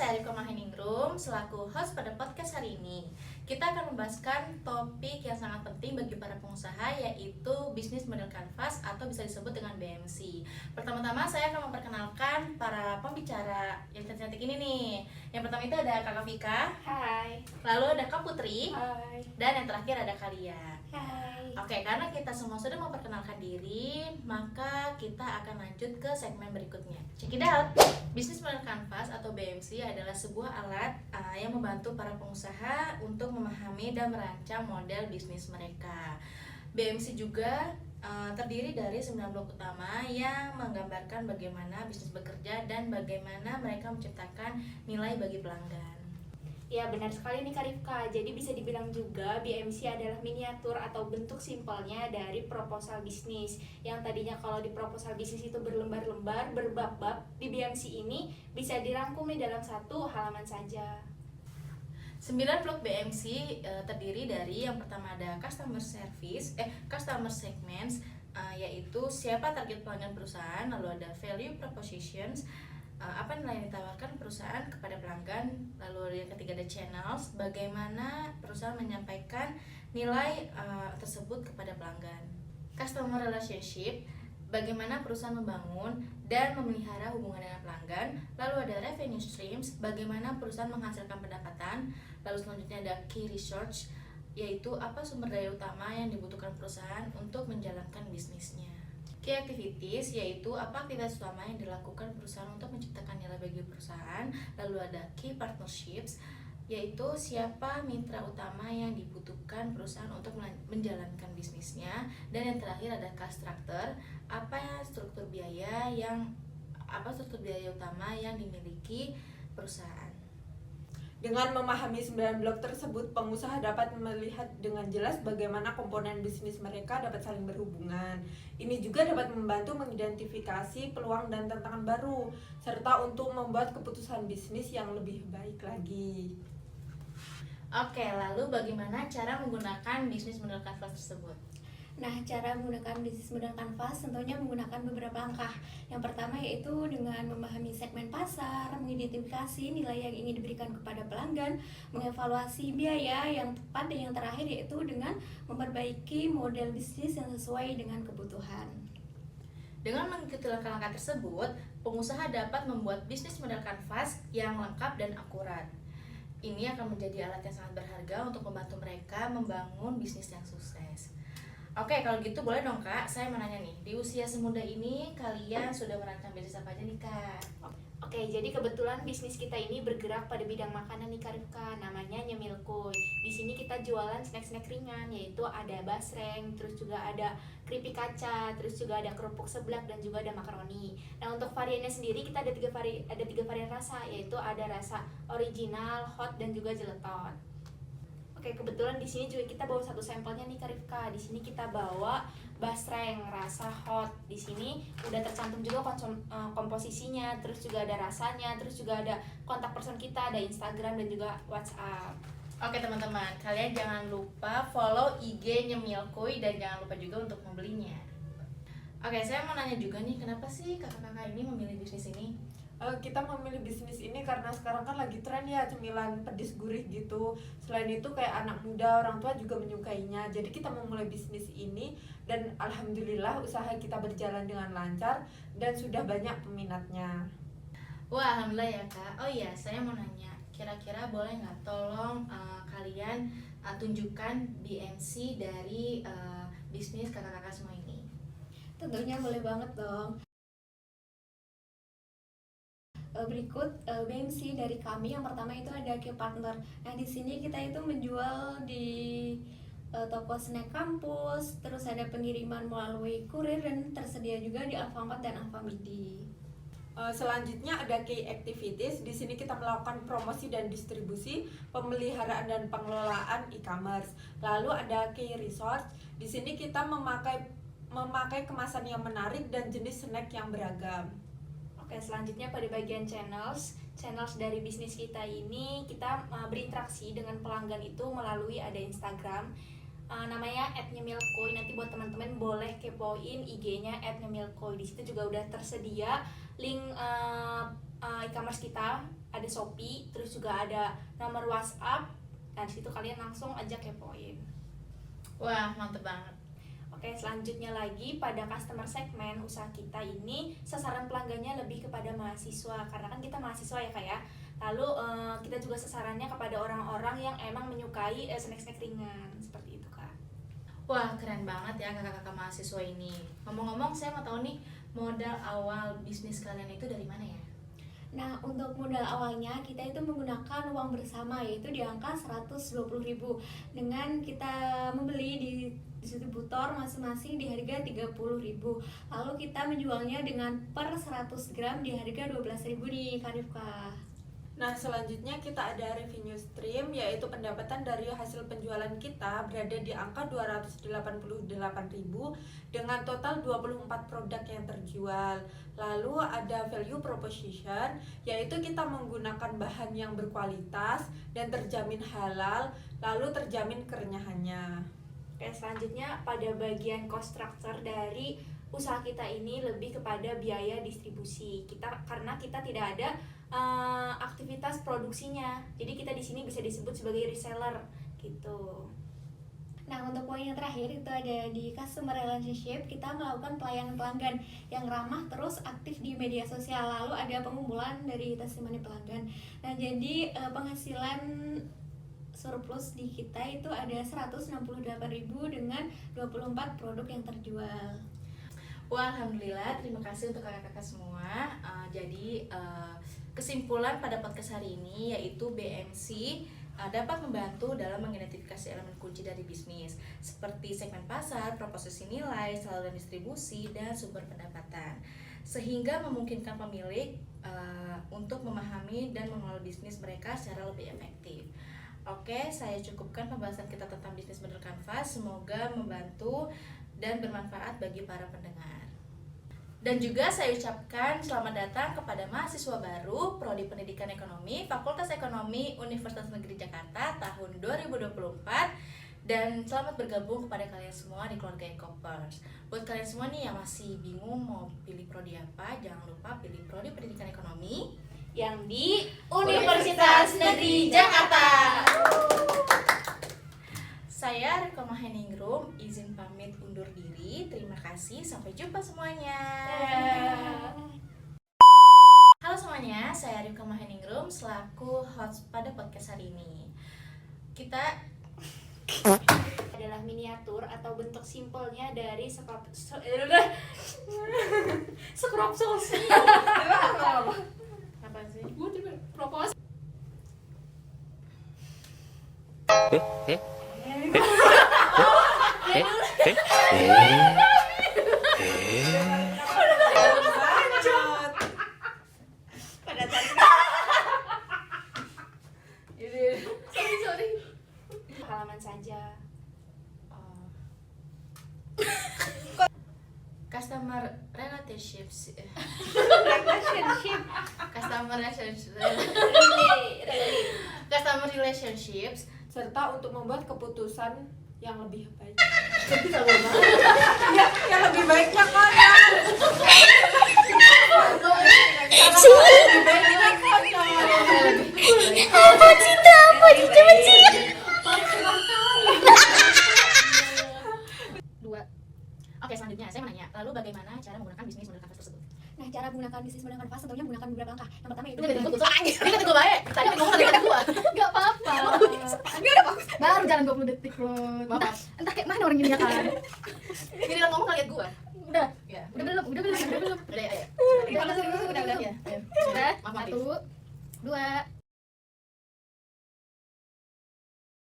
saya Rifka Maheningrum selaku host pada podcast hari ini. Kita akan membahaskan topik yang sangat penting bagi para pengusaha, yaitu bisnis model kanvas atau bisa disebut dengan BMC. Pertama-tama saya akan memperkenalkan para pembicara yang cantik-cantik ini nih. Yang pertama itu ada Kakak Vika. Hai. Lalu ada Kak Putri. Hai. Dan yang terakhir ada Kalia. Hai. Oke, karena kita semua sudah memperkenalkan diri, maka kita akan lanjut ke segmen berikutnya. Check it out. Bisnis model kanvas atau BMC adalah sebuah alat yang membantu para pengusaha untuk memahami dan merancang model bisnis mereka. BMC juga terdiri dari 9 blok utama yang menggambarkan bagaimana bisnis bekerja dan bagaimana mereka menciptakan nilai bagi pelanggan. Ya, benar sekali nih Kak Rifka. Jadi bisa dibilang juga BMC adalah miniatur atau bentuk simpelnya dari proposal bisnis. Yang tadinya kalau di proposal bisnis itu berlembar-lembar, berbab-bab, di BMC ini bisa dirangkum nih dalam satu halaman saja. 9 blok BMC terdiri dari yang pertama ada customer segments, yaitu siapa target pelanggan perusahaan, lalu ada value propositions, apa nilai yang ditawarkan perusahaan kepada pelanggan, lalu yang ketiga ada channels, bagaimana perusahaan menyampaikan nilai tersebut kepada pelanggan. Customer relationship, bagaimana perusahaan membangun dan memelihara hubungan dengan pelanggan. Lalu ada revenue streams, bagaimana perusahaan menghasilkan pendapatan. Lalu selanjutnya ada key research, yaitu apa sumber daya utama yang dibutuhkan perusahaan untuk menjalankan bisnisnya. Key activities, yaitu apa aktivitas utama yang dilakukan perusahaan untuk menciptakan nilai bagi perusahaan. Lalu ada key partnerships, yaitu siapa mitra utama yang dibutuhkan perusahaan untuk menjalankan bisnisnya. Dan yang terakhir ada cost structure, apa struktur biaya utama yang dimiliki perusahaan. Dengan memahami 9 blok tersebut, pengusaha dapat melihat dengan jelas bagaimana komponen bisnis mereka dapat saling berhubungan. Ini juga dapat membantu mengidentifikasi peluang dan tantangan baru, serta untuk membuat keputusan bisnis yang lebih baik lagi. Oke, lalu bagaimana cara menggunakan bisnis model kanvas tersebut? Nah, cara menggunakan bisnis model kanvas tentunya menggunakan beberapa langkah. Yang pertama yaitu dengan memahami segmen pasar, mengidentifikasi nilai yang ingin diberikan kepada pelanggan, mengevaluasi biaya yang tepat, dan yang terakhir yaitu dengan memperbaiki model bisnis yang sesuai dengan kebutuhan. Dengan mengikuti langkah-langkah tersebut, pengusaha dapat membuat bisnis model kanvas yang lengkap dan akurat. Ini akan menjadi alat yang sangat berharga untuk membantu mereka membangun bisnis yang sukses. Oke, kalau gitu boleh dong Kak, saya mau nanya nih, di usia semuda ini kalian sudah merancang bisnis apa aja nih Kak? Oke, jadi kebetulan bisnis kita ini bergerak pada bidang makanan nih Kak Rifka, namanya Nyemilkuy. Di sini kita jualan snack-snack ringan, yaitu ada basreng, terus juga ada keripik kaca, terus juga ada kerupuk seblak, dan juga ada makaroni. Nah, untuk variannya sendiri kita ada tiga varian rasa, yaitu ada rasa original, hot, dan juga jeletot. Oke, kebetulan di sini juga kita bawa satu sampelnya nih Kak Rifka. Di sini kita bawa basreng rasa hot. Di sini udah tercantum juga komposisinya, terus juga ada rasanya, terus juga ada kontak person kita, ada Instagram dan juga WhatsApp. Oke teman-teman, kalian jangan lupa follow IG Nyemilkuy dan jangan lupa juga untuk membelinya. Oke, saya mau nanya juga nih, kenapa sih kakak-kakak ini memilih bisnis ini? Kita memilih bisnis ini karena sekarang kan lagi tren ya cemilan pedis gurih gitu. Selain itu kayak anak muda, orang tua juga menyukainya. Jadi kita memulai bisnis ini dan alhamdulillah usaha kita berjalan dengan lancar dan sudah banyak peminatnya. Wah, alhamdulillah ya Kak. Oh iya, saya mau nanya, kira-kira boleh nggak tolong kalian tunjukkan BMC dari bisnis kakak-kakak semua ini? Tentunya boleh banget dong. Berikut BMC dari kami. Yang pertama itu ada key partner. Nah, di sini kita itu menjual di toko snack kampus, terus ada pengiriman melalui kurir, dan tersedia juga di Alfamart dan Alfamidi. Selanjutnya ada key activities. Di sini kita melakukan promosi dan distribusi, pemeliharaan dan pengelolaan e-commerce. Lalu ada key resource. Di sini kita memakai kemasan yang menarik dan jenis snack yang beragam. Oke, selanjutnya pada bagian channels dari bisnis kita ini, kita berinteraksi dengan pelanggan itu melalui ada Instagram, namanya @nyemilkuy. Nanti buat teman-teman boleh kepoin IG-nya @nyemilkuy. Di situ juga udah tersedia link e-commerce kita, ada Shopee, terus juga ada nomor WhatsApp. Dan situ kalian langsung aja kepoin. Wah, mantep banget. Oke, selanjutnya lagi pada customer segmen usaha kita ini sasaran pelanggannya lebih kepada mahasiswa, karena kan kita mahasiswa ya Kak ya. Lalu kita juga sasarannya kepada orang-orang yang emang menyukai snack-snack ringan, seperti itu Kak. Wah, keren banget ya kakak-kakak mahasiswa ini. Ngomong-ngomong, saya mau tahu nih, modal awal bisnis kalian itu dari mana ya? Nah, untuk modal awalnya kita itu menggunakan uang bersama, yaitu di angka 120.000 dengan kita membeli di distributor masing-masing di harga 30.000. Lalu kita menjualnya dengan per 100 gram di harga 12.000 di Karifka. Nah, selanjutnya kita ada revenue stream, yaitu pendapatan dari hasil penjualan kita berada di angka 288.000 dengan total 24 produk yang terjual. Lalu ada value proposition, yaitu kita menggunakan bahan yang berkualitas dan terjamin halal, lalu terjamin kerenyahannya. Oke, selanjutnya pada bagian cost structure dari usaha kita ini lebih kepada biaya distribusi. Karena kita tidak ada aktivitas produksinya. Jadi kita di sini bisa disebut sebagai reseller gitu. Nah, untuk poin yang terakhir itu ada di customer relationship. Kita melakukan pelayanan pelanggan yang ramah terus aktif di media sosial. Lalu ada pengumpulan dari testimoni pelanggan. Nah, jadi penghasilan surplus di kita itu ada 168.000 dengan 24 produk yang terjual. Wah, alhamdulillah, terima kasih untuk kakak-kakak semua. Jadi kesimpulan pada podcast hari ini yaitu BMC dapat membantu dalam mengidentifikasi elemen kunci dari bisnis seperti segmen pasar, proposisi nilai, saluran distribusi, dan sumber pendapatan, sehingga memungkinkan pemilik untuk memahami dan mengelola bisnis mereka secara lebih efektif. Oke, saya cukupkan pembahasan kita tentang bisnis model Canvas. Semoga membantu dan bermanfaat bagi para pendengar. Dan juga saya ucapkan selamat datang kepada mahasiswa baru Prodi Pendidikan Ekonomi Fakultas Ekonomi Universitas Negeri Jakarta tahun 2024, dan selamat bergabung kepada kalian semua di keluarga Ecopers. Buat kalian semua nih yang masih bingung mau pilih prodi apa, jangan lupa pilih Prodi Pendidikan Ekonomi Yang di Universitas Negeri Jakarta. Saya Rika Maheningrum, izin pamit undur diri. Terima kasih, sampai jumpa semuanya. Halo semuanya, saya Rika Maheningrum selaku host pada podcast hari ini. Kita Adalah miniatur atau bentuk simpelnya dari scrap sosi. apa sih? Propos. Pada saat sorry. Halaman saja. Customer relationships. Customer relationships Serta untuk membuat keputusan yang lebih baik. ya, Yang lebih baiknya kan ya. Dua. Oke, selanjutnya saya mau nanya, lalu bagaimana cara menggunakan bisnis model Canvas tersebut? Nah, cara menggunakan bisnis model Canvas tentunya menggunakan beberapa langkah. Yang pertama itu Dia kata gue baik, tadi ngomong kata gue. Gak apa-apa. Ini udah bagus. Baru jalan 20 detik loh. Maaf. Entah kayak mana orang ini ya kan. Ini dia ngomong kalian gue. Udah. Ya. Udah belum? Udah belum? Udah ya. Udah. Ya. Udah. Maaf, maaf. 1, 2,